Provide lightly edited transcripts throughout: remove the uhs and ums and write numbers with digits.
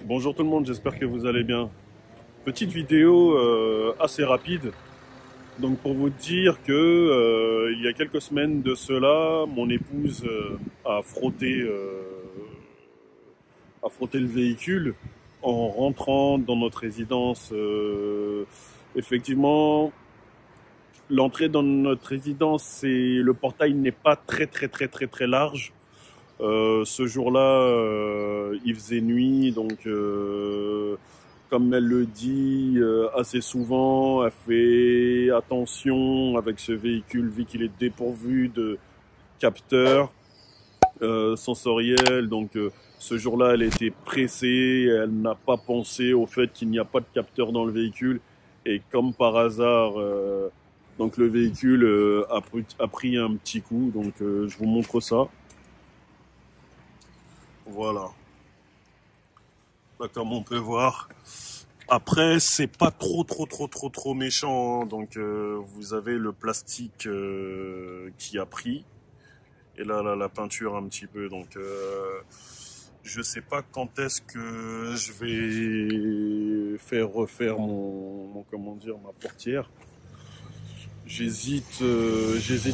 Bonjour tout le monde, j'espère que vous allez bien. Petite vidéo assez rapide. Donc pour vous dire que il y a quelques semaines de cela, mon épouse a frotté le véhicule en rentrant dans notre résidence. Effectivement, l'entrée dans notre résidence, le portail n'est pas très large. Ce jour-là, il faisait nuit, donc comme elle le dit assez souvent, elle fait attention avec ce véhicule vu qu'il est dépourvu de capteurs sensoriels. Donc ce jour-là, elle était pressée, elle n'a pas pensé au fait qu'il n'y a pas de capteur dans le véhicule. Et comme par hasard, donc le véhicule a pris un petit coup. Donc je vous montre ça. Voilà. Là, comme on peut voir. Après, c'est pas trop méchant, hein. Donc, vous avez le plastique qui a pris. Et là, la peinture un petit peu. Donc, je sais pas quand est-ce que je vais faire refaire ma portière. J'hésite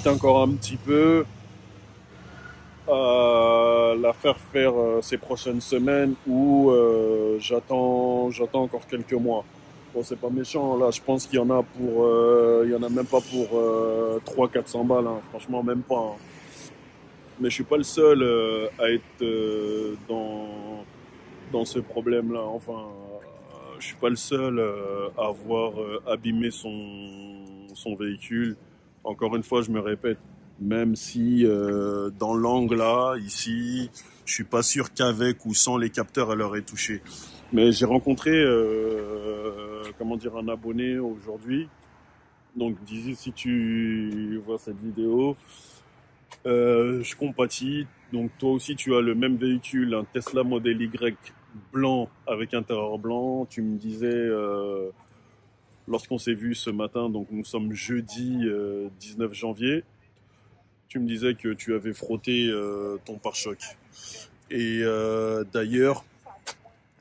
encore un petit peu à la faire ces prochaines semaines ou j'attends encore quelques mois. Bon, c'est pas méchant, là, je pense qu'il y en a il y en a même pas pour 300-400 balles, hein. Franchement, même pas, hein. Mais je suis pas le seul à être dans ce problème-là. Enfin, je suis pas le seul à avoir abîmé son véhicule. Encore une fois, je me répète, même si dans l'angle là, ici, je suis pas sûr qu'avec ou sans les capteurs, elle aurait touché. Mais j'ai rencontré un abonné aujourd'hui. Donc Dizzy, si tu vois cette vidéo, je compatis. Donc toi aussi, tu as le même véhicule, un Tesla Model Y blanc avec intérieur blanc. Tu me disais lorsqu'on s'est vu ce matin, donc nous sommes jeudi 19 janvier. Tu me disais que tu avais frotté ton pare-choc. Et d'ailleurs,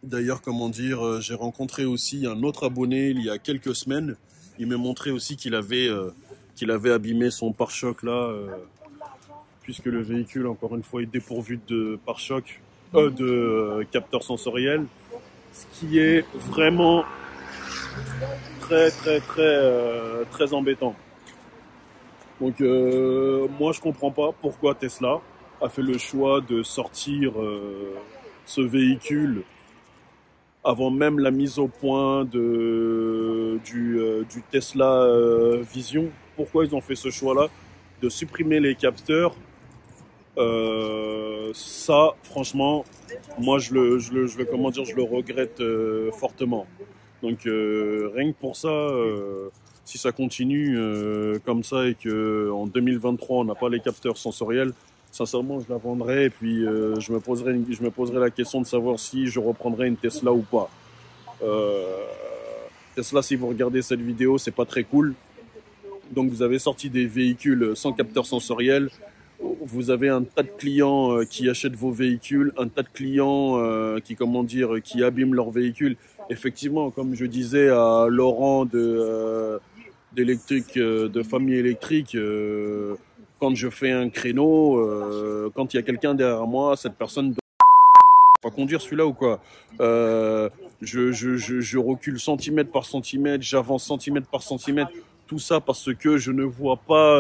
j'ai rencontré aussi un autre abonné il y a quelques semaines. Il m'a montré aussi qu'il avait abîmé son pare-choc là, puisque le véhicule, encore une fois, est dépourvu de pare-choc, de capteur sensoriel, ce qui est vraiment très embêtant. Donc moi je comprends pas pourquoi Tesla a fait le choix de sortir ce véhicule avant même la mise au point du Tesla Vision. Pourquoi ils ont fait ce choix-là de supprimer les capteurs? Ça, franchement, moi je le regrette fortement. Donc rien que pour ça, si ça continue comme ça et que en 2023 on n'a pas les capteurs sensoriels, sincèrement je la vendrai et puis je me poserai la question de savoir si je reprendrai une Tesla ou pas. Tesla, si vous regardez cette vidéo, c'est pas très cool. Donc vous avez sorti des véhicules sans capteurs sensoriels. Vous avez un tas de clients qui achètent vos véhicules, un tas de clients qui abîment leurs véhicules. Effectivement, comme je disais à Laurent d'électrique, de famille électrique, quand je fais un créneau, quand il y a quelqu'un derrière moi, cette personne doit pas conduire celui-là ou quoi. Je recule centimètre par centimètre, j'avance centimètre par centimètre. Tout ça parce que je ne vois pas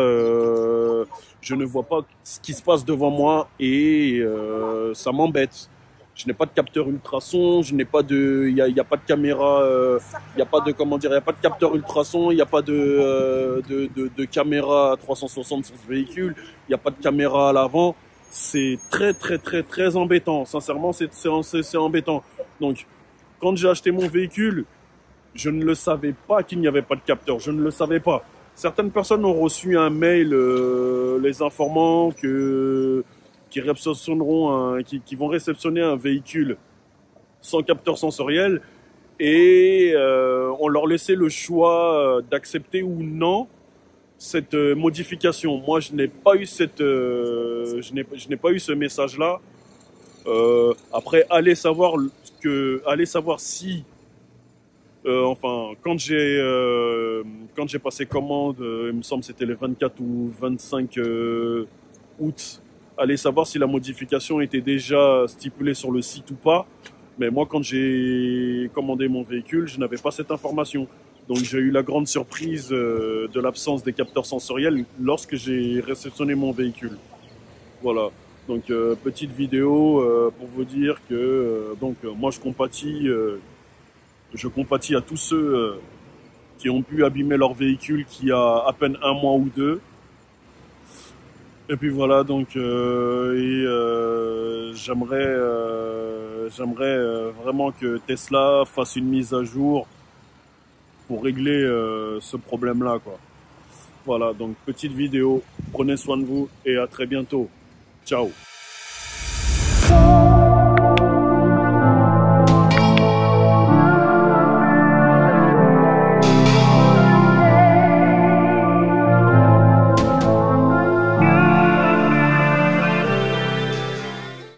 ce qui se passe devant moi et ça m'embête. Je n'ai pas de capteur ultrason, il y a pas de caméra, il y a pas de capteur ultrason, il n'y a pas de caméra 360 sur ce véhicule, il n'y a pas de caméra à l'avant. C'est très embêtant. Sincèrement, c'est embêtant. Donc, quand j'ai acheté mon véhicule, je ne le savais pas qu'il n'y avait pas de capteur. Je ne le savais pas. Certaines personnes ont reçu un mail les informant qui vont réceptionner un véhicule sans capteur sensoriel et on leur laissait le choix d'accepter ou non cette modification. Moi, je n'ai pas eu ce message-là. Après, allez savoir que, allez savoir si, enfin, quand j'ai passé commande, il me semble que c'était les 24 ou 25 août, allez savoir si la modification était déjà stipulée sur le site ou pas. Mais moi, quand j'ai commandé mon véhicule, je n'avais pas cette information. Donc j'ai eu la grande surprise de l'absence des capteurs sensoriels lorsque j'ai réceptionné mon véhicule. Voilà. Donc petite vidéo pour vous dire que moi je compatis à tous ceux qui ont pu abîmer leur véhicule qui a à peine un mois ou deux. Et puis voilà, donc j'aimerais vraiment que Tesla fasse une mise à jour pour régler ce problème-là, quoi. Voilà, donc petite vidéo, prenez soin de vous et à très bientôt. Ciao.